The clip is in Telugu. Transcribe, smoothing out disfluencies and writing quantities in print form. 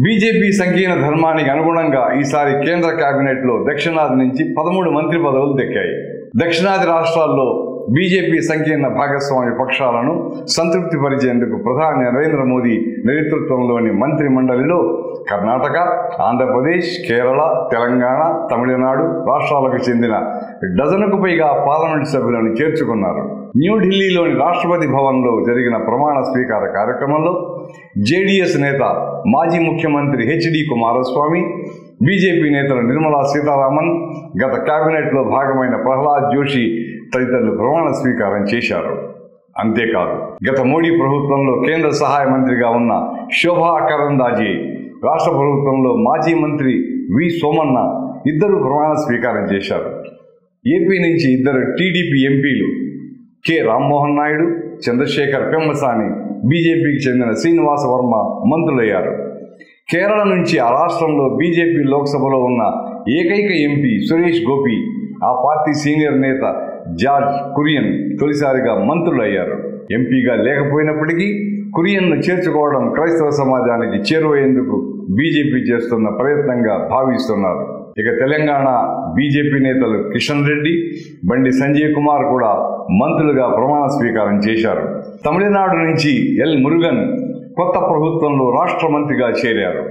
బీజేపీ సంకీర్ణ ధర్మానికి అనుగుణంగా ఈసారి కేంద్ర కేబినెట్లో దక్షిణాది నుంచి 13 మంత్రి పదవులు దక్కాయి. దక్షిణాది రాష్ట్రాల్లో బీజేపీ సంకీర్ణ భాగస్వామ్య పక్షాలను సంతృప్తిపరిచేందుకు ప్రధాని నరేంద్ర మోదీ నేతృత్వంలోని మంత్రి మండలిలో కర్ణాటక, ఆంధ్రప్రదేశ్, కేరళ, తెలంగాణ, తమిళనాడు రాష్ట్రాలకు చెందిన డజనుకు పైగా పార్లమెంట్ సభ్యులను చేర్చుకున్నారు. న్యూఢిల్లీలోని రాష్ట్రపతి భవన్లో జరిగిన ప్రమాణ స్వీకార కార్యక్రమంలో జేడీఎస్ నేత మాజీ ముఖ్యమంత్రి హెచ్డి కుమారస్వామి, బీజేపీ నేతలు నిర్మలా సీతారామన్, గత కేబినెట్లో భాగమైన ప్రహ్లాద్ జోషి తదితరులు ప్రమాణ స్వీకారం చేశారు. అంతేకాదు, గత మోడీ ప్రభుత్వంలో కేంద్ర సహాయ మంత్రిగా ఉన్న శోభా కరంద్లాజే, రాష్ట్ర ప్రభుత్వంలో మాజీ మంత్రి వి సోమన్న ఇద్దరు ప్రమాణ స్వీకారం చేశారు. ఏపీ నుంచి ఇద్దరు టీడీపీ ఎంపీలు కె రామ్మోహన్ నాయుడు, చంద్రశేఖర్ పెమ్మసాని, బీజేపీకి చెందిన శ్రీనివాస వర్మ మంత్రులయ్యారు. కేరళ నుంచి ఆ రాష్ట్రంలో బీజేపీ లోక్సభలో ఉన్న ఏకైక ఎంపీ సురేష్ గోపి, ఆ పార్టీ సీనియర్ నేత జార్జ్ కురియన్ తొలిసారిగా మంత్రులయ్యారు. ఎంపీగా లేకపోయినప్పటికీ కురియన్ను చేర్చుకోవడం క్రైస్తవ సమాజానికి చేరువయ్యేందుకు బీజేపీ చేస్తున్న ప్రయత్నంగా భావిస్తున్నారు. ఇక తెలంగాణ బీజేపీ నేతలు కిషన్ రెడ్డి, బండి సంజయ్ కుమార్ కూడా మంత్రులుగా ప్రమాణ స్వీకారం చేశారు. తమిళనాడు నుంచి ఎల్ మురుగన్ కొత్త ప్రభుత్వంలో రాష్ట్ర మంత్రిగా చేరారు.